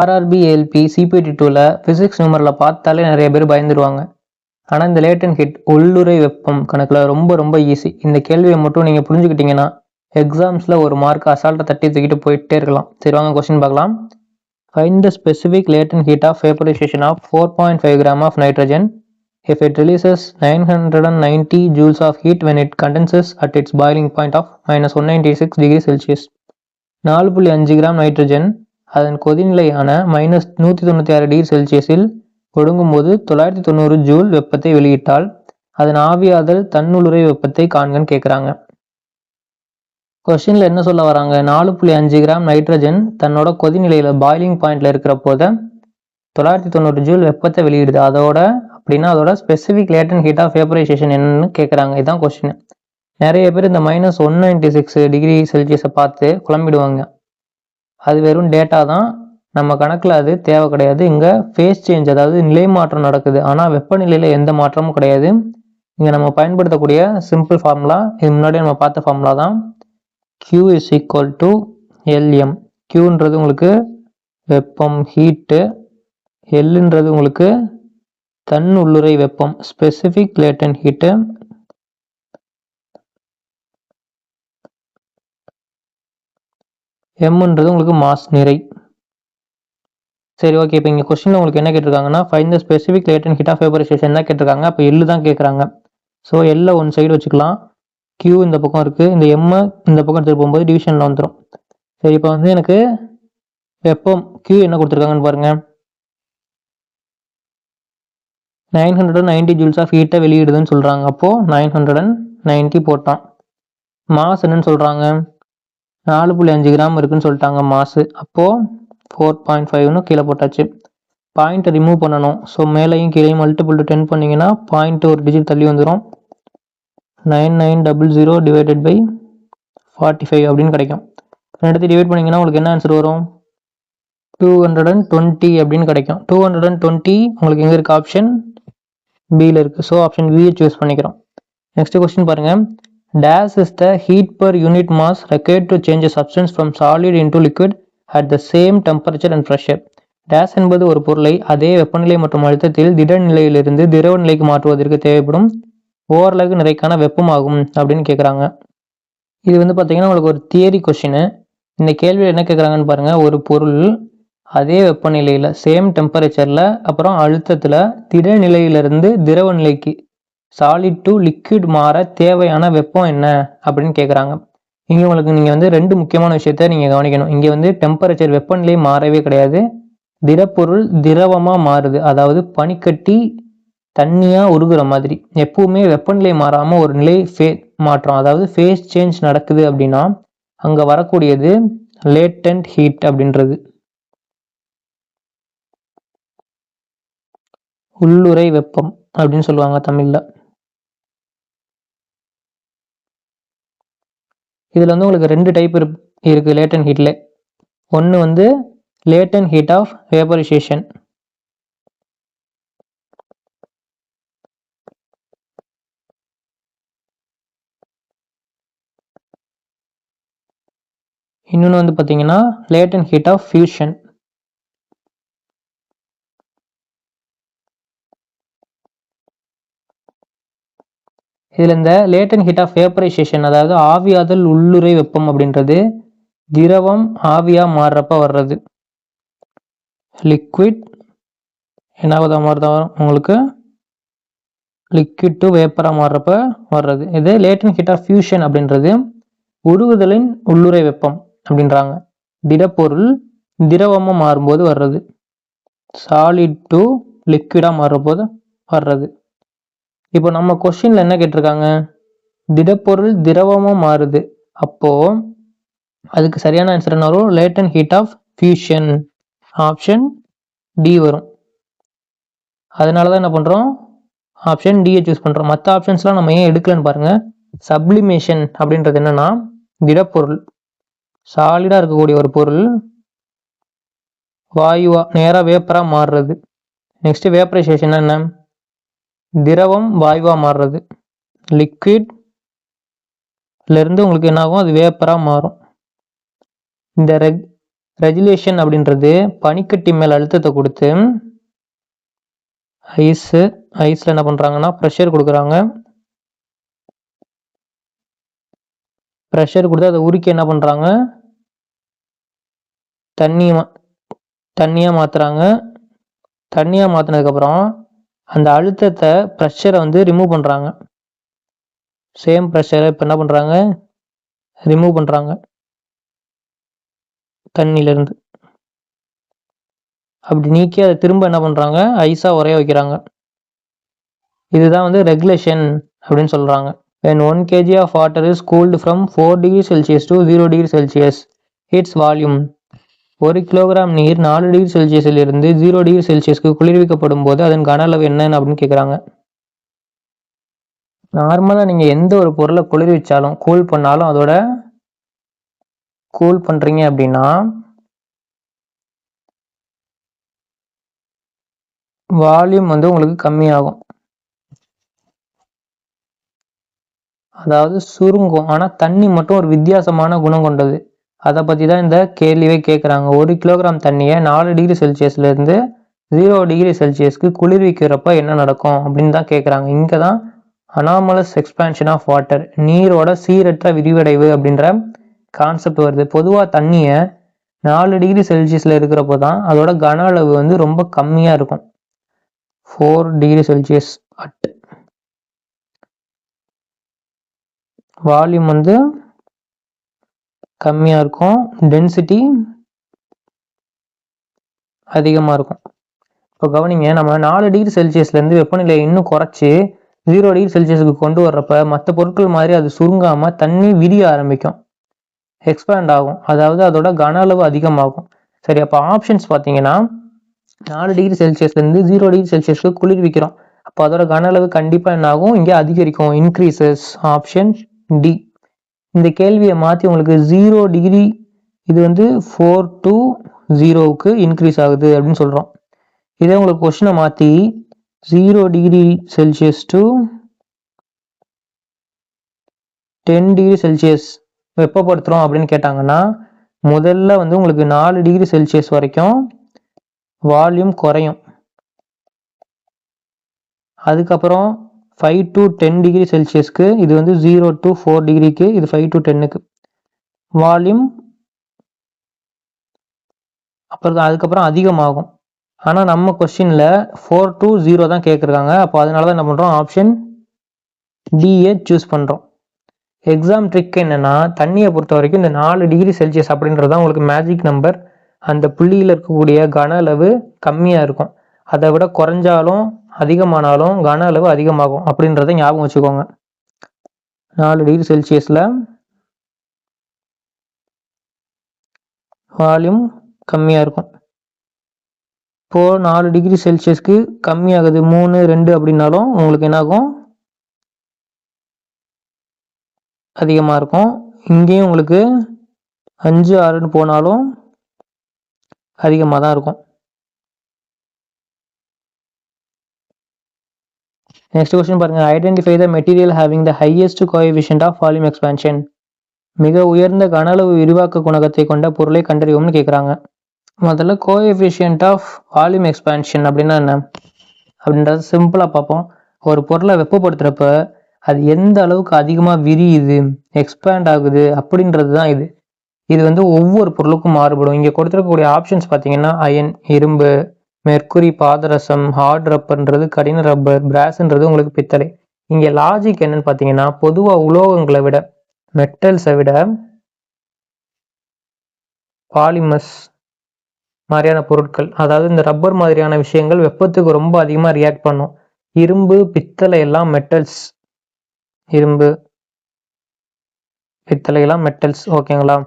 RRB, ALP, CBT 2ல physics numeral பார்த்தாலே நிறைய பேர் பயந்துருவாங்க. ஆனால் இந்த லேட்டன் ஹீட் உள்ளுறை வெப்பம் கணக்கில் ரொம்ப ரொம்ப ஈஸி. இந்த கேள்வியை மட்டும் நீங்கள் புரிஞ்சுக்கிட்டீங்கன்னா எக்ஸாம்ஸில் ஒரு மார்க் அசால்ட்டை தட்டி தூக்கிட்டு போயிட்டே இருக்கலாம். சரி, வாங்க கொஸ்டின் பார்க்கலாம். Find the specific latent heat of vaporization of 4.5 gram of nitrogen if it releases 990 joules of heat when it condenses at its boiling point of -196 degrees Celsius. 4.5 gram nitrogen அதன் கொதிநிலையான -196 degree செல்சியஸில் ஒடுங்கும் போது 990 joule வெப்பத்தை வெளியிட்டால் அதன் ஆவியாதல் தன்னுளுரை வெப்பத்தை காண்கன்னு கேட்குறாங்க. கொஸ்டின்ல என்ன சொல்ல வராங்க? 4.5 கிராம் நைட்ரஜன் தன்னோட கொதிநிலையில பாயிலிங் பாயிண்ட்ல இருக்கிற போத 990 ஜூல் வெப்பத்தை வெளியிடுது. அதோட specific latent heat of vaporization என்னன்னு கேட்குறாங்க. இதுதான் கொஸ்டின். நிறைய பேர் இந்த -196 டிகிரி செல்சியஸை பார்த்து குழம்பிடுவாங்க. அது வெறும் டேட்டா தான், நம்ம கணக்கில் அது தேவை கிடையாது. இங்கே ஃபேஸ் சேஞ்ச், அதாவது நிலை மாற்றம் நடக்குது. ஆனால் வெப்பநிலையில் எந்த மாற்றமும் கிடையாது. இங்கே நம்ம பயன்படுத்தக்கூடிய சிம்பிள் ஃபார்முலா, இது முன்னாடி நம்ம பார்த்த ஃபார்முலா தான். Q is equal to LM. Qன்றது உங்களுக்கு வெப்பம், ஹீட்டு. Lன்றது உங்களுக்கு தன் உள்ளுறை வெப்பம், ஸ்பெசிஃபிக் லேட்டன் ஹீட்டு. எம்ன்றது உங்களுக்கு மாஸ், நிறை. சரி, ஓகே. இப்போ இங்கே கொஸ்டினில் உங்களுக்கு என்ன கேட்டிருக்காங்கன்னா find the specific latent heat of vaporization தான் கேட்டிருக்காங்க. அப்போ எல்லு தான் கேட்குறாங்க. ஸோ எல்லை ஒன் சைடு வச்சுக்கலாம். Q இந்த பக்கம் இருக்குது, இந்த எம்மை இந்த பக்கம் எடுத்துகிட்டு போகும்போது டிவிஷனில் வந்துடும். சரி, இப்போ வந்து எனக்கு வெப்பம் Q என்ன கொடுத்துருக்காங்கன்னு பாருங்கள். 990 ஜூல்ஸ் ஆஃப் ஹீட்டை வெளியிடுதுன்னு சொல்கிறாங்க. அப்போது 990 போட்டான். மாஸ் என்னன்னு சொல்கிறாங்க? 4.5 கிராம் இருக்குன்னு சொல்லிட்டாங்க மாசு. அப்போது 4.5ன்னு கீழே போட்டாச்சு. பாயிண்ட்டை ரிமூவ் பண்ணணும். ஸோ மேலேயும் கீழேயும் மல்டிபிள் டு 10 பண்ணிங்கன்னா பாயிண்ட் ஒரு டிஜிட் தள்ளி வந்துடும். 9900 டிவைடட் பை 45 அப்படின்னு கிடைக்கும். ரெண்டுத்தையும் டிவைட் பண்ணிங்கன்னா உங்களுக்கு என்ன ஆன்சர் வரும்? 220 அப்படின்னு கிடைக்கும். 220 உங்களுக்கு எங்கே இருக்குது? ஆப்ஷன் பியில் இருக்குது. ஸோ ஆப்ஷன் பியை சூஸ் பண்ணிக்கிறோம். நெக்ஸ்ட் கொஸ்டின் பாருங்கள். Dash is the heat per unit mass required to change a substance from solid into liquid at the same temperature and pressure. Dash என்பது ஒரு பொருளை அதே வெப்பநிலை மற்றும் அழுத்தத்தில் திட நிலையிலிருந்து திரவ நிலைக்கு மாற்றுவதற்கு தேவைப்படும் ஓரலகு நிறைக்கான வெப்பமாகும் அப்படின்னு கேட்குறாங்க. இது வந்து பார்த்தீங்கன்னா உங்களுக்கு ஒரு தியரி கொஸ்டின். இந்த கேள்வியில் என்ன கேட்குறாங்கன்னு பாருங்கள். ஒரு பொருள் அதே வெப்பநிலையில், சேம் டெம்பரேச்சரில், அப்புறம் அழுத்தத்தில் திட நிலையிலிருந்து திரவ நிலைக்கு, சாலிட் டு லிக்விட் மாற தேவையான வெப்பம் என்ன அப்படின்னு கேட்குறாங்க. இங்கே உங்களுக்கு நீங்கள் வந்து ரெண்டு முக்கியமான விஷயத்த நீங்கள் கவனிக்கணும். இங்கே வந்து டெம்பரேச்சர், வெப்பநிலை மாறவே கிடையாது. திடப்பொருள் திரவமாக மாறுது, அதாவது பனிக்கட்டி தண்ணியாக உருகுற மாதிரி. எப்பவுமே வெப்பநிலை மாறாமல் ஒரு நிலை மாற்றம், அதாவது ஃபேஸ் சேஞ்ச் நடக்குது அப்படின்னா அங்கே வரக்கூடியது லேட்டன்ட் ஹீட் அப்படின்றது. உள்ளுறை வெப்பம் அப்படின்னு சொல்லுவாங்க தமிழில். இதில் வந்து உங்களுக்கு ரெண்டு டைப் இருக்குது லேட்டன் ஹீட்டில். ஒன்று வந்து லேட்டன் ஹீட் ஆஃப் வேப்பரைசேஷன். இன்னொன்று வந்து பார்த்தீங்கன்னா லேட்டன் ஹீட் ஆஃப் ஃபியூஷன். இதில் இந்த லேட்டன் ஹீட் ஆஃப் வேப்பரைசேஷன், அதாவது ஆவியாதல் உள்ளுறை வெப்பம் அப்படின்றது திரவம் ஆவியாக மாறுறப்ப வர்றது. லிக்விட் என்னாவதாக மாறுதா உங்களுக்கு? லிக்விட் டு வேப்பராக மாறுறப்ப வர்றது. இது லேட்டன் ஹீட் ஆஃப் ஃபியூஷன் அப்படின்றது உருகுதலின் உள்ளுறை வெப்பம் அப்படின்றாங்க. திடப்பொருள் திரவமாக மாறும்போது வர்றது. சாலிட் டு லிக்விடாக மாறும்போது வர்றது. இப்போ நம்ம கொஸ்டின்ல என்ன கேட்டிருக்காங்க? திடப்பொருள் திரவமாக மாறுது. அப்போ அதுக்கு சரியான ஆன்சர் என்ன வரும்? Latent heat of fusion, option D வரும். அதனால தான் என்ன பண்ணுறோம்? ஆப்ஷன் டியை சூஸ் பண்ணுறோம். மற்ற ஆப்ஷன்ஸ்லாம் நம்ம ஏன் எடுக்கலன்னு பாருங்க. சப்ளிமேஷன் அப்படின்றது என்னன்னா, திடப்பொருள் சாலிடாக இருக்கக்கூடிய ஒரு பொருள் வாயுவா நேராக வேப்பராக மாறுறது. நெக்ஸ்ட் வேப்பரைசேஷன் என்ன? திரவம் வாயுவா மாறுறது. லிக்விட்ல இருந்து உங்களுக்கு என்ன ஆகும்? அது வேப்பரா மாறும். இந்த ரெகுலேஷன் அப்படின்றது பனிக்கட்டி மேல் அழுத்தத்தை கொடுத்து ஐஸில் என்ன பண்ணுறாங்கன்னா ப்ரெஷர் கொடுக்குறாங்க. ப்ரெஷர் கொடுத்து அதை உருக்கி என்ன பண்ணுறாங்க, தண்ணியாக மாற்றுறாங்க. தண்ணியாக மாற்றினதுக்கப்புறம் அந்த அழுத்தத்தை ப்ரெஷரை வந்து ரிமூவ் பண்ணுறாங்க. சேம் ப்ரெஷரை இப்போ என்ன பண்ணுறாங்க, ரிமூவ் பண்ணுறாங்க தண்ணியிலேருந்து. அப்படி நீக்கி அதை திரும்ப என்ன பண்ணுறாங்க, ஐஸாக உரைய வைக்கிறாங்க. இதுதான் வந்து ரெகுலேஷன் அப்படின்னு சொல்கிறாங்க. When 1 kg of water is cooled from 4 degrees Celsius to 0 degrees Celsius, its volume. 1 kilogram நீர் 4 டிகிரி செல்சியஸிலிருந்து 0 டிகிரி செல்சியஸ்க்கு குளிர்விக்கப்படும் போது அதன் கன அளவு என்னன்னு அப்படின்னு கேட்குறாங்க. நார்மலாக நீங்கள் எந்த ஒரு பொருளை குளிர்விச்சாலும் கூல் பண்ணாலும் அதோட கூல் பண்ணுறீங்க அப்படின்னா வால்யூம் வந்து உங்களுக்கு கம்மியாகும், அதாவது சுருங்கும். ஆனால் தண்ணி மட்டும் ஒரு வித்தியாசமான குணம் கொண்டது. அதை பற்றி தான் இந்த கேள்வியே கேட்குறாங்க. 1 கிலோகிராம் தண்ணியை 4 டிகிரி செல்சியஸ்லேருந்து 0 டிகிரி செல்சியஸ்க்கு குளிர்விக்கிறப்ப என்ன நடக்கும் அப்படின்னு தான் கேட்குறாங்க. இங்கே தான் அனாமலஸ் எக்ஸ்பான்ஷன் ஆஃப் வாட்டர், நீரோட சீரற்ற விரிவடைவு அப்படின்ற கான்செப்ட் வருது. பொதுவாக தண்ணியை 4 டிகிரி செல்சியஸில் இருக்கிறப்போ தான் அதோட கன அளவு வந்து ரொம்ப கம்மியாக இருக்கும். 4 டிகிரி செல்சியஸ் அட் வால்யூம் வந்து கம்மியாக இருக்கும், டென்சிட்டி அதிகமாக இருக்கும். இப்போ கவனிங்க, நம்ம 4 டிகிரி செல்சியஸ்லேருந்து வெப்பநிலையை இன்னும் குறைச்சி 0 டிகிரி செல்சியஸுக்கு கொண்டு வர்றப்ப மற்ற பொருட்கள் மாதிரி அது சுருங்காமல் தண்ணி விரிய ஆரம்பிக்கும், எக்ஸ்பேண்ட் ஆகும், அதாவது அதோட கன அளவு அதிகமாகும். சரி, அப்போ ஆப்ஷன்ஸ் பார்த்தீங்கன்னா 4 டிகிரி செல்சியஸ்லேருந்து 0 டிகிரி செல்சியஸ்க்கு குளிர்விக்கிறோம். அப்போ அதோட கன அளவு கண்டிப்பாக என்ன ஆகும், இங்கே அதிகரிக்கும், இன்க்ரீசஸ். Option D. இந்த கேள்வியை மாற்றி உங்களுக்கு 0 டிகிரி இது வந்து 4 to 0க்கு இன்க்ரீஸ் ஆகுது அப்படின்னு சொல்கிறோம். இதே உங்களுக்கு கொஸ்டினை மாற்றி 0 degree Celsius to 10 degree Celsius வெப்பப்படுத்துகிறோம் அப்படின்னு கேட்டாங்கன்னா முதல்ல வந்து உங்களுக்கு 4 டிகிரி செல்சியஸ் வரைக்கும் வால்யூம் குறையும். அதுக்கப்புறம் 5 to 10 டிகிரி செல்சியஸ்க்கு இது வந்து 0 to 4 டிகிரிக்கு, இது 5 to 10க்கு வால்யூம் அதுக்கப்புறம் அதிகமாகும். ஆனால் நம்ம கொஸ்டினில் 4 to 0 தான் கேட்குறாங்க. அப்போ அதனால தான் என்ன பண்ணுறோம், ஆப்ஷன் டிஏ சூஸ் பண்ணுறோம். எக்ஸாம் ட்ரிக் என்னென்னா, தண்ணியை பொறுத்த வரைக்கும் இந்த 4 டிகிரி செல்சியஸ் அப்படின்றது தான் உங்களுக்கு மேஜிக் நம்பர். அந்த புள்ளியில் இருக்கக்கூடிய கன அளவு கம்மியாக இருக்கும், அதை விட குறைஞ்சாலும் அதிகமானாலும் கன அளவு அதிகமாகும் அப்படின்றத ஞாபகம் வச்சுக்கோங்க. 4 டிகிரி செல்சியஸில் வால்யூம் கம்மியாக இருக்கும். இப்போது 4 டிகிரி செல்சியஸ்க்கு கம்மியாகுது 3, 2 அப்படின்னாலும் உங்களுக்கு என்னாகும், அதிகமாக இருக்கும். இங்கேயும் உங்களுக்கு 5, 6ன்னு போனாலும் அதிகமாக தான் இருக்கும். நெக்ஸ்ட் கொஸ்டின் பாருங்க. Identify the material having the highest coefficient of volume expansion. மிக உயர்ந்த கன அளவு விரிவாக்க குணகத்தை கொண்ட பொருளை கண்டறியும்னு கேட்குறாங்க. முதல்ல கோஎஃபிஷியன்ட் ஆஃப் வால்யூம் எக்ஸ்பான்ஷன் அப்படின்னா என்ன அப்படின்றத சிம்பிளாக பார்ப்போம். ஒரு பொருளை வெப்பப்படுத்துகிறப்ப அது எந்த அளவுக்கு அதிகமாக விரியுது, எக்ஸ்பேண்ட் ஆகுது அப்படின்றது தான் இது. இது வந்து ஒவ்வொரு பொருளுக்கும் மாறுபடும். இங்கே கொடுத்துருக்கக்கூடிய ஆப்ஷன்ஸ் பார்த்தீங்கன்னா அயன், இரும்பு, மெர்க்குரி, பாதரசம், ஹார்ட் ரப்பர்ன்றது கடின ரப்பர், பிராஸ்ன்றது உங்களுக்கு பித்தளை. இங்கே லாஜிக் என்னன்னு பார்த்தீங்கன்னா, பொதுவாக உலோகங்களை விட, மெட்டல்ஸை விட பாலிமர்ஸ் மாதிரியான பொருட்கள், அதாவது இந்த ரப்பர் மாதிரியான விஷயங்கள் வெப்பத்துக்கு ரொம்ப அதிகமாக ரியாக்ட் பண்ணும். இரும்பு, பித்தளை எல்லாம் மெட்டல்ஸ், இரும்பு, பித்தளை எல்லாம் மெட்டல்ஸ், ஓகேங்களா.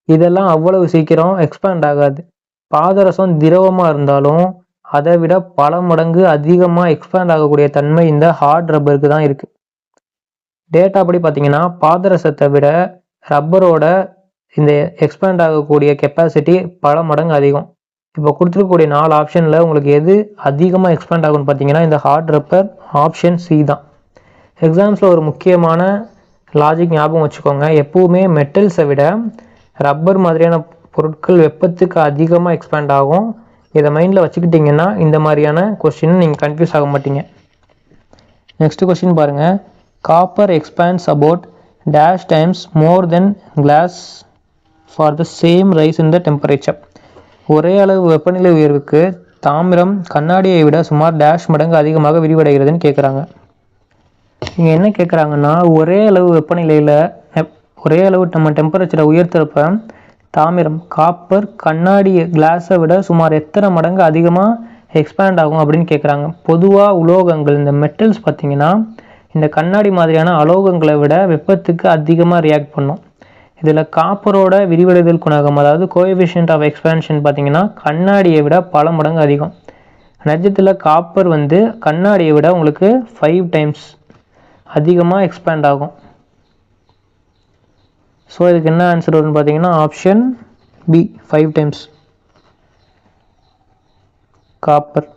இதெல்லாம் அவ்வளவு சீக்கிரம் எக்ஸ்பேண்ட் ஆகாது. பாதரசம் திரவமாக இருந்தாலும் அதை விட பல மடங்கு அதிகமாக எக்ஸ்பேண்ட் ஆகக்கூடிய தன்மை இந்த ஹார்ட் ரப்பருக்கு தான் இருக்குது. டேட்டா படி பார்த்தீங்கன்னா பாதரசத்தை விட ரப்பரோட இந்த எக்ஸ்பேண்ட் ஆகக்கூடிய கெப்பாசிட்டி பல மடங்கு அதிகம். இப்போ கொடுத்துருக்கக்கூடிய 4 ஆப்ஷனில் உங்களுக்கு எது அதிகமாக எக்ஸ்பேண்ட் ஆகும்னு பார்த்தீங்கன்னா இந்த ஹார்ட் ரப்பர், ஆப்ஷன் சி தான். எக்ஸாம்ஸில் ஒரு முக்கியமான லாஜிக் ஞாபகம் வச்சுக்கோங்க, எப்பவுமே மெட்டல்ஸை விட ரப்பர் மாதிரியான பொருட்கள் வெப்பத்துக்கு அதிகமாக எக்ஸ்பேண்ட் ஆகும். இதை மைண்டில் வச்சுக்கிட்டிங்கன்னா இந்த மாதிரியான கொஸ்டின் நீங்கள் கன்ஃபியூஸ் ஆக மாட்டீங்க. நெக்ஸ்ட் கொஸ்டின் பாருங்கள். Copper expands about dash times more than glass for the same rise in the temperature. ஒரே அளவு வெப்பநிலை உயர்வுக்கு தாமிரம் கண்ணாடியை விட சுமார் டேஷ் மடங்கு அதிகமாக விரிவடைகிறதுன்னு கேட்குறாங்க. இங்கே என்ன கேட்குறாங்கன்னா, ஒரே அளவு வெப்பநிலையில் ஒரே அளவு நம்ம டெம்பரேச்சரை உயர்த்துறப்ப தாமிரம் காப்பர் கண்ணாடி கிளாஸை விட சுமார் எத்தனை மடங்கு அதிகமாக எக்ஸ்பேண்ட் ஆகும் அப்படின்னு கேட்குறாங்க. பொதுவாக உலோகங்கள் இந்த மெட்டல்ஸ் பார்த்திங்கன்னா இந்த கண்ணாடி மாதிரியான அலோகங்களை விட வெப்பத்துக்கு அதிகமாக ரியாக்ட் பண்ணும். இதில் காப்பரோட விரிவடைதல் குணகம், அதாவது கோஎஃபிஷியன்ட் ஆஃப் எக்ஸ்பேன்ஷன் பார்த்திங்கன்னா கண்ணாடியை விட பல மடங்கு அதிகம். நிஜத்தில் காப்பர் கண்ணாடியை விட உங்களுக்கு 5 டைம்ஸ் அதிகமாக எக்ஸ்பேண்ட் ஆகும். ஸோ இதுக்கு என்ன ஆன்சர் வரும்னு பார்த்தீங்கன்னா ஆப்ஷன் பி 5 டைம்ஸ் காப்பர்.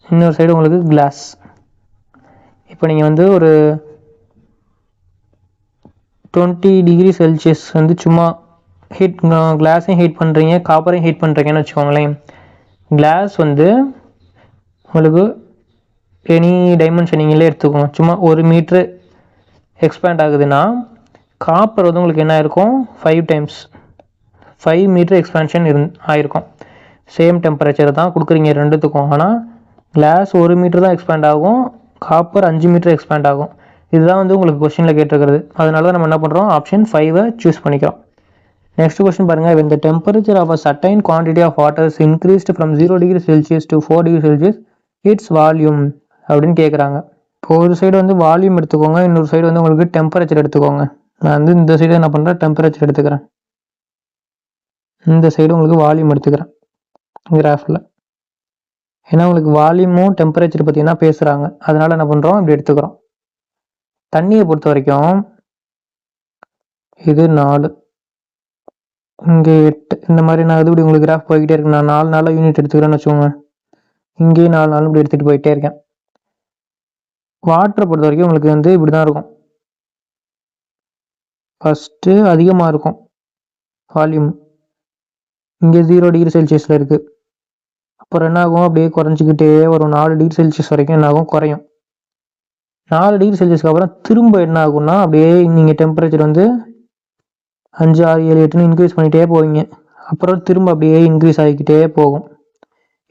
இன்னொரு சைடு உங்களுக்கு கிளாஸ். இப்போ நீங்கள் ஒரு 20 டிகிரி செல்சியஸ் சும்மா ஹீட் கிளாஸையும் ஹீட் பண்ணுறீங்க, காப்பரையும் ஹீட் பண்ணுறீங்கன்னு வச்சுக்கோங்களேன். கிளாஸ் உங்களுக்கு எனி டைமென்ஷன் நீங்களே எடுத்துக்கோங்க. சும்மா 1 மீட்ரு எக்ஸ்பேண்ட் ஆகுதுன்னா காப்பர் உங்களுக்கு என்ன இருக்கும் 5 டைம்ஸ் 5 மீட்டர் எக்ஸ்பேன்ஷன் ஆயிருக்கும். சேம் டெம்பரேச்சர் தான் கொடுக்குறீங்க ரெண்டுத்துக்கும். ஆனால் கிளாஸ் 1 மீட்டர் தான் எக்ஸ்பேண்ட் ஆகும், காப்பர் 5 மீட்டர் எக்ஸ்பேண்ட் ஆகும். இதுதான் உங்களுக்கு கொஸ்டினில் கேட்டிருக்கிறது. அதனால தான் நம்ம என்ன பண்ணுறோம், ஆப்ஷன் 5 சூஸ் பண்ணிக்கிறோம். நெக்ஸ்ட் கொஸ்டின் பாருங்கள். when the temperature of a certain quantity of water is increased from 0 degree Celsius to 4 degree Celsius its volume அப்படின்னு கேட்குறாங்க. இப்போ ஒரு சைடு வால்யூம் எடுத்துக்கோங்க, இன்னொரு சைடு உங்களுக்கு டெம்பரேச்சர் எடுத்துக்கோங்க. நான் இந்த சைடு என்ன பண்ணுறேன், டெம்பரேச்சர் எடுத்துக்கிறேன். இந்த சைடு உங்களுக்கு வால்யூம் எடுத்துக்கிறேன் கிராஃபில். ஏன்னா உங்களுக்கு வால்யூமும் டெம்பரேச்சர் பார்த்தீங்கன்னா பேசுகிறாங்க. அதனால என்ன பண்ணுறோம், இப்படி எடுத்துக்கிறோம். தண்ணியை பொறுத்த வரைக்கும் இது 4, இங்கே 8, இந்த மாதிரி நான் இப்படி உங்களுக்கு கிராஃப் போய்கிட்டே இருக்கேன். நான் 4 நாளாக யூனிட் எடுத்துக்கிறேன்னு வச்சுக்கோங்க. இங்கேயும் 4 நாள் இப்படி எடுத்துகிட்டு போயிட்டே இருக்கேன். வாட்டரை பொறுத்த வரைக்கும் உங்களுக்கு இப்படி தான் இருக்கும். ஃபஸ்ட்டு அதிகமாக இருக்கும் வால்யூம், இங்கே 0 டிகிரி செல்சியஸில் இருக்குது. அப்புறம் என்ன ஆகும், அப்படியே குறைஞ்சிக்கிட்டே வரும். 4 டிகிரி செல்சியஸ் வரைக்கும் என்ன ஆகும், குறையும். 4 டிகிரி செல்சியஸ்க்கு அப்புறம் திரும்ப என்ன ஆகும்னா அப்படியே நீங்கள் டெம்பரேச்சர் 5, 6, 7, 8ன்னு இன்க்ரீஸ் பண்ணிகிட்டே போவீங்க. அப்புறம் திரும்ப அப்படியே இன்க்ரீஸ் ஆகிக்கிட்டே போகும்.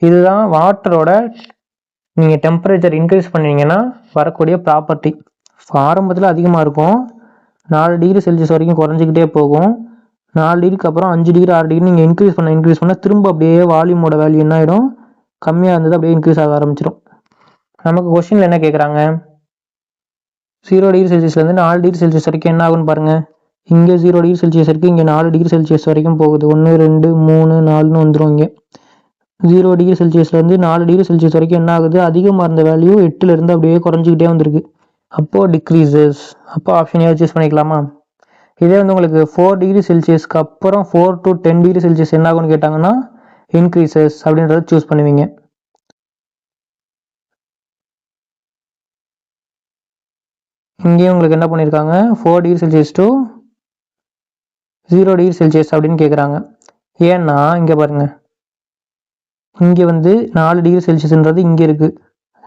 இதுதான் வாட்டரோட நீங்கள் டெம்பரேச்சர் இன்க்ரீஸ் பண்ணீங்கன்னா வரக்கூடிய ப்ராப்பர்ட்டி. ஆரம்பத்தில் அதிகமாக இருக்கும், 4 டிகிரி செல்சியஸ் வரைக்கும் குறைஞ்சிக்கிட்டே போகும். 4 டிகிரிக்கு அப்புறம் 5 டிகிரி 6 டிகிரி நீங்கள் இன்க்ரீஸ் பண்ண திரும்ப அப்படியே வால்யூமோட வேல்யூ என்ன ஆகிடும், கம்மியாக இருந்தது அப்படியே இன்க்ரீஸ் ஆக ஆரம்பிச்சிடும். நமக்கு கொஸ்டினில் என்ன கேட்குறாங்க, 0 டிகிரி செல்சியஸ்லேருந்து 4 டிகிரி செல்சியஸ் வரைக்கும் என்ன ஆகுன்னு பாருங்கள். இங்கே 0 டிகிரி செல்சியஸ் இருக்குது, இங்கே 4 டிகிரி செல்சியஸ் வரைக்கும் போகுது. 1, 2, 3, 4ன்னு வந்துடும். இங்கே 0 டிகிரி செல்சியஸ்லேருந்து 4 டிகிரி செல்சியஸ் வரைக்கும் என்ன ஆகுது, அதிகமாக இருந்த வேல்யூ 8லேருந்து அப்படியே குறைஞ்சிக்கிட்டே வந்திருக்கு. அப்போது டிக்ரீசஸ். அப்போ ஆப்ஷன் ஏ சூஸ் பண்ணிக்கலாமா. இதே உங்களுக்கு 4 டிகிரி செல்சியஸ்க்கு அப்புறம் 4 to 10 டிகிரி செல்சியஸ் என்ன ஆகும்னு கேட்டாங்கன்னா இன்க்ரீசஸ் அப்படின்றத சூஸ் பண்ணுவீங்க. இங்கேயும் உங்களுக்கு என்ன பண்ணியிருக்காங்க, 4 degree Celsius to 0 degree Celsius அப்படின்னு கேட்குறாங்க. ஏன்னா இங்கே பாருங்கள், இங்கே 4 டிகிரி செல்சியஸ்ன்றது இங்கே இருக்குது,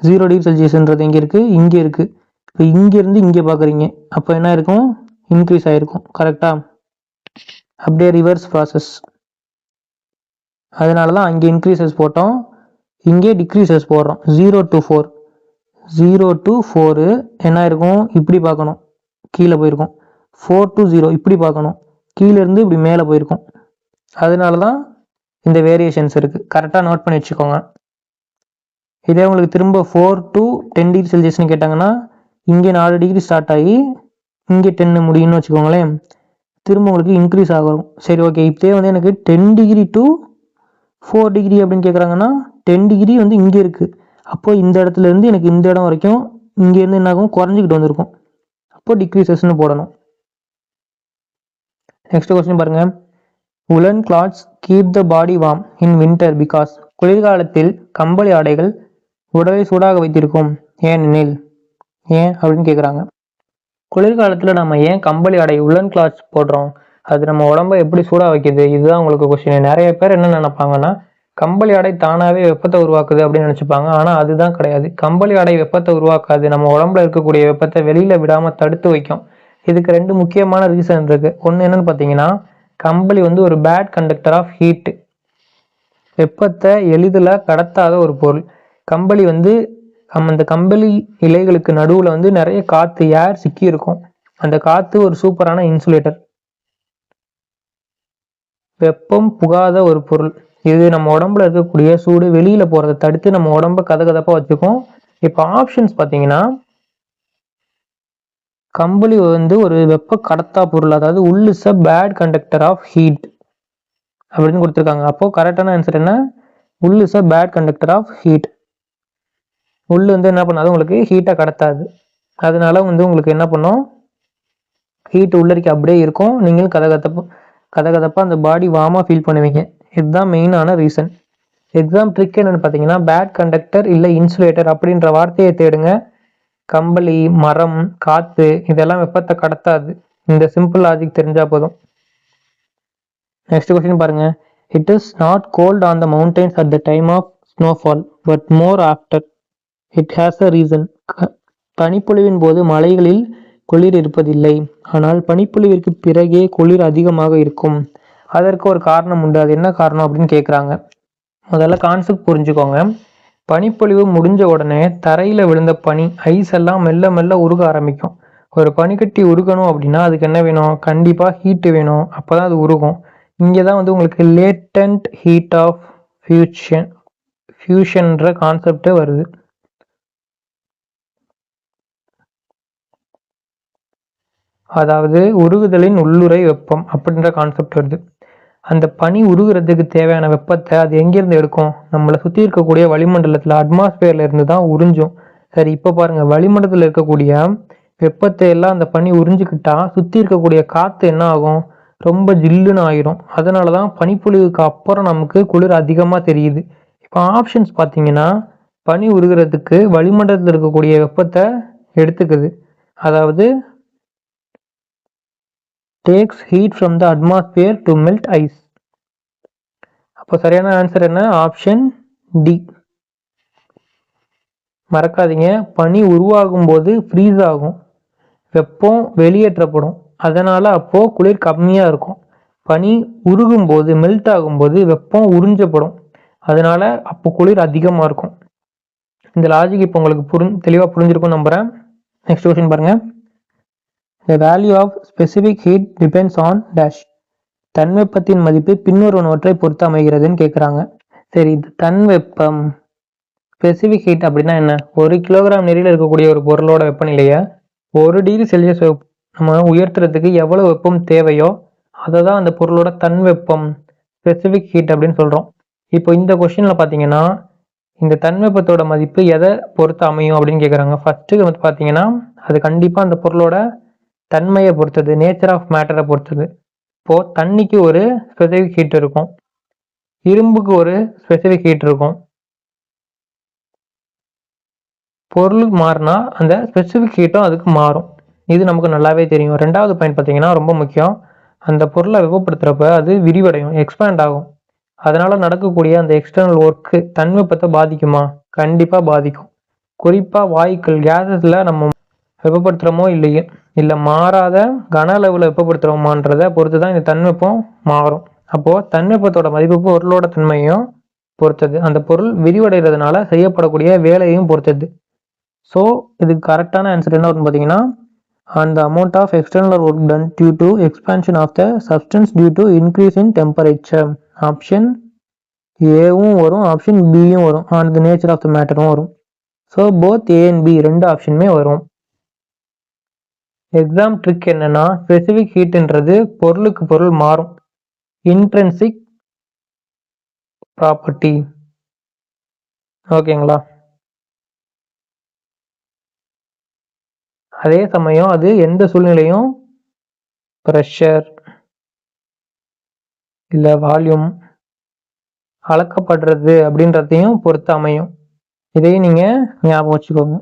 0 டிகிரி செல்சியஸ்ன்றது இங்கே இருக்குது. இப்போ இங்கேருந்து இங்கே பார்க்குறீங்க, அப்போ என்ன இருக்கும், இன்க்ரீஸ் ஆகிருக்கும். கரெக்டாக அப்படியே ரிவர்ஸ் ப்ராசஸ். அதனால தான் அங்கே இன்க்ரீசஸ் போட்டோம், இங்கே டிக்ரீசஸ் போடுறோம். 0 to 4 என்ன இருக்கும், இப்படி பார்க்கணும், கீழே போயிருக்கும். 4 to 0 இப்படி பார்க்கணும், கீழேருந்து இப்படி மேலே போயிருக்கும். அதனால தான் இந்த வேரியேஷன்ஸ் இருக்குது. கரெக்டாக நோட் பண்ணி வச்சுக்கோங்க. இதே உங்களுக்கு திரும்ப 4 to 10 டிகிரி செல்சியஸ்னு கேட்டாங்கன்னா இங்கே 4 டிகிரி ஸ்டார்ட் ஆகி இங்கே 10 முடியும்னு வச்சுக்கோங்களேன். திரும்ப உங்களுக்கு இன்க்ரீஸ் ஆகும். சரி ஓகே, இப்போயே எனக்கு 10 டிகிரி to 4 டிகிரி அப்படின்னு கேட்குறாங்கன்னா 10 டிகிரி இங்கே இருக்குது. அப்போது இந்த இடத்துலேருந்து எனக்கு இந்த இடம் வரைக்கும் இங்கேருந்து என்ன ஆகும், குறைஞ்சிக்கிட்டு வந்திருக்கும். அப்போது டிக்ரீசஸ்ன்னு போடணும். நெக்ஸ்ட் கொஸ்டின் பாருங்கள். woolen cloths keep the body warm in winter because குளிர்காலத்தில் கம்பளி ஆடைகள் உடலை சூடாக வைத்திருக்கும். ஏனெனில் ஏன் அப்படின்னு கேட்குறாங்க. குளிர்காலத்தில் நம்ம ஏன் கம்பளி ஆடை உள்ளன் கிளாத்ஸ் போடுறோம்? அது நம்ம உடம்ப எப்படி சூடாக வைக்குது? இதுதான் உங்களுக்கு கொஸ்டின். நிறைய பேர் என்ன நினைப்பாங்கன்னா, கம்பளி ஆடை தானாகவே வெப்பத்தை உருவாக்குது அப்படின்னு நினச்சிப்பாங்க. ஆனால் அதுதான் கிடையாது. கம்பளி ஆடை வெப்பத்தை உருவாக்காது. நம்ம உடம்புல இருக்கக்கூடிய வெப்பத்தை வெளியில் விடாமல் தடுத்து வைக்கும். இதுக்கு 2 முக்கியமான ரீசன் இருக்குது. ஒன்று என்னன்னு பார்த்தீங்கன்னா, கம்பளி வந்து ஒரு பேட் கண்டக்டர் ஆஃப் ஹீட்டு. வெப்பத்தை எளிதில் கடத்தாத ஒரு பொருள். கம்பளி வந்து அந்த கம்பளி இலைகளுக்கு நடுவில் வந்து நிறைய காற்று ஏர் சிக்கி இருக்கும். அந்த காற்று ஒரு சூப்பரான இன்சுலேட்டர். வெப்பம் புகாத ஒரு பொருள். இது நம்ம உடம்புல இருக்கக்கூடிய சூடு வெளியில போறதை தடுத்து நம்ம உடம்ப கதகதப்பா வச்சுக்கும். இப்போ ஆப்ஷன்ஸ் பார்த்தீங்கன்னா, கம்பளி வந்து ஒரு வெப்ப கடத்தா பொருள், அதாவது wool is a bad conductor of heat அப்படின்னு கொடுத்துருக்காங்க. அப்போ கரெக்டான ஆன்சர் என்ன? Wool is a bad conductor of heat. உள் வந்து என்ன பண்ணாது, உங்களுக்கு ஹீட்டை கடத்தாது. அதனால வந்து உங்களுக்கு என்ன பண்ணும், ஹீட் உள்ளரிக்க அப்படியே இருக்கும். நீங்களும் கதகதப்பா அந்த பாடி வார்மாக ஃபீல் பண்ணுவீங்க. இதுதான் மெயினான ரீசன். எக்ஸாம் ட்ரிக் என்னன்னு பார்த்தீங்கன்னா, பேட் கண்டக்டர் இல்லை இன்சுலேட்டர் அப்படின்ற வார்த்தையை தேடுங்க. கம்பளி, மரம், காற்று இதெல்லாம் வெப்பத்தை கடத்தாது. இந்த சிம்பிள் லாஜிக் தெரிஞ்சா போதும். நெக்ஸ்ட் கொஸ்டின் பாருங்க. It is not cold on the mountains at the time of snowfall but more after. It has a reason. பனிப்பொழிவின் போது மலைகளில் குளிர் இருப்பதில்லை, ஆனால் பனிப்பொழிவிற்கு பிறகே குளிர் அதிகமாக இருக்கும். அதற்கு ஒரு காரணம் உண்டு. அது என்ன காரணம் அப்படின்னு கேட்குறாங்க. முதல்ல கான்செப்ட் புரிஞ்சுக்கோங்க. பனிப்பொழிவு முடிஞ்ச உடனே தரையில் விழுந்த பனி, ஐஸ் எல்லாம் மெல்ல மெல்ல உருக ஆரம்பிக்கும். ஒரு பனிக்கட்டி உருகணும் அப்படின்னா அதுக்கு என்ன வேணும்? கண்டிப்பாக ஹீட்டு வேணும். அப்போ தான் அது உருகும். இங்கே தான் வந்து உங்களுக்கு லேட்டன்ட் ஹீட் ஆஃப் ஃபியூஷன்ற கான்செப்டே வருது. அதாவது உருகுதலின் உள்ளுறை வெப்பம் அப்படின்ற கான்செப்ட் வருது. அந்த பனி உருகுறதுக்கு தேவையான வெப்பத்தை அது எங்கேருந்து எடுக்கும்? நம்மளை சுற்றி இருக்கக்கூடிய வளிமண்டலத்தில், அட்மாஸ்பியர்ல இருந்து தான் உறிஞ்சும். சரி, இப்போ பாருங்க, வளிமண்டலத்தில் இருக்கக்கூடிய வெப்பத்தை எல்லாம் அந்த பனி உறிஞ்சிக்கிட்டா சுற்றி இருக்கக்கூடிய காற்று என்ன ஆகும்? ரொம்ப ஜில்லுன்னு ஆயிரும். அதனால தான் பனிப்பொழிவுக்கு அப்புறம் நமக்கு குளிர் அதிகமாக தெரியுது. இப்போ ஆப்ஷன்ஸ் பார்த்தீங்கன்னா, பனி உருகிறதுக்கு வளிமண்டலத்தில் இருக்கக்கூடிய வெப்பத்தை எடுத்துக்குது. அதாவது takes heat from the atmosphere to melt ice. அப்போ சரியான ஆன்சர் என்ன? Option D. மறக்காதீங்க, பனி உருவாகும் போது ஃப்ரீஸ் ஆகும், வெப்பம் வெளியேற்றப்படும். அதனால அப்போ குளிர் கம்மியா இருக்கும். பனி உருகும் போது, மெல்ட் ஆகும்போது வெப்பம் உறிஞ்சப்படும். அதனால அப்போ குளிர் அதிகமாக இருக்கும். இந்த லாஜிக் இப்போ உங்களுக்கு தெளிவாக புரிஞ்சிருக்கும் நம்புறேன். நெக்ஸ்ட் கொஸ்டின் பாருங்க. The value of specific heat depends on dash. தன்வெப்பத்தின் மதிப்பு பின்வருவனவற்றை பொறுத்து அமைகிறதுன்னு கேட்குறாங்க. சரி, இது தன்வெப்பம், ஸ்பெசிஃபிக் ஹீட் அப்படின்னா என்ன? 1 கிலோகிராம் நீரில் இருக்கக்கூடிய ஒரு பொருளோட வெப்பநிலையை 1 டிகிரி செல்சியஸ் நம்ம உயர்த்துறதுக்கு எவ்வளவு வெப்பம் தேவையோ அதை தான் அந்த பொருளோட தன்வெப்பம், ஸ்பெசிஃபிக் ஹீட் அப்படின்னு சொல்கிறோம். இப்போ இந்த கொஸ்டினில் பார்த்தீங்கன்னா, இந்த தன்வெப்பத்தோட மதிப்பு எதை பொறுத்து அமையும் அப்படின்னு கேட்குறாங்க. ஃபர்ஸ்ட்டு வந்து பார்த்தீங்கன்னா, அது கண்டிப்பாக அந்த பொருளோட தன்மையை பொறுத்தது, நேச்சர் ஆஃப் மேட்டரை பொறுத்தது. இப்போது தண்ணிக்கு ஒரு ஸ்பெசிஃபிக் ஹீட் இருக்கும், இரும்புக்கு ஒரு ஸ்பெசிஃபிக் ஹீட் இருக்கும். பொருள் மாறினா அந்த ஸ்பெசிஃபிக் ஹீட்டும் அதுக்கு மாறும். இது நமக்கு நல்லாவே தெரியும். 2வது பாயிண்ட் பார்த்தீங்கன்னா ரொம்ப முக்கியம். அந்த பொருளை வெப்பப்படுத்துகிறப்ப அது விரிவடையும், எக்ஸ்பேண்ட் ஆகும். அதனால நடக்கக்கூடிய அந்த எக்ஸ்டர்னல் ஒர்க்கு தன்வெப்பத்தை பாதிக்குமா? கண்டிப்பாக பாதிக்கும். குறிப்பாக வாயுக்கள், கேஸஸில் நம்ம வெப்பப்படுத்துகிறோமோ இல்லையே, இல்லை மாறாத கன அளவில் வெப்பப்படுத்துகிறோமான்றதை பொறுத்து தான் இந்த தன்வெப்பம் மாறும். அப்போது தன்வெப்பத்தோட மதிப்பு பொருளோட தன்மையும் பொறுத்தது, அந்த பொருள் விரிவடைகிறதுனால செய்யப்படக்கூடிய வேலையும் பொறுத்தது. ஸோ இதுக்கு கரெக்டான ஆன்சர் என்ன வரும்னு பார்த்தீங்கன்னா, அந்த amount of external work done due to expansion of the substance due to increase in temperature. Option ஏவும் வரும், ஆப்ஷன் பியும் வரும், and the nature of the மேட்டரும் வரும். So both A and B 2 ஆப்ஷனுமே வரும். எக்ஸாம் ட்ரிக் என்னன்னா, ஸ்பெசிஃபிக் ஹீட்ன்றது பொருளுக்கு பொருள் மாறும், இன்ட்ரென்சிக் ப்ராப்பர்ட்டி. ஓகேங்களா? அதே சமயம் அது எந்த சூழ்நிலையும் ப்ரெஷர் இல்லை வால்யூம் அளக்கப்படுறது அப்படின்றதையும் பொறுத்து அமையும். இதையும் நீங்கள் ஞாபகம் வச்சுக்கோங்க.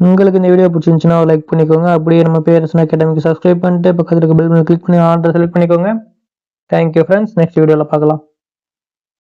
உங்களுக்கு இந்த வீடியோ பிடிச்சிருந்துச்சுன்னா லைக் பண்ணிக்கோங்க. அப்படியே நம்ம பேரண்ட்ஸ் அகாடமிக்கு சப்ஸ்கிரைப் பண்ணிட்டு பக்கத்தில் இருக்க பெல் பட்டனை கிளிக் பண்ணி ஆர்டர் செலக்ட் பண்ணிக்கோங்க. Thank you friends. நெக்ஸ்ட் வீடியோவில் பார்க்கலாம்.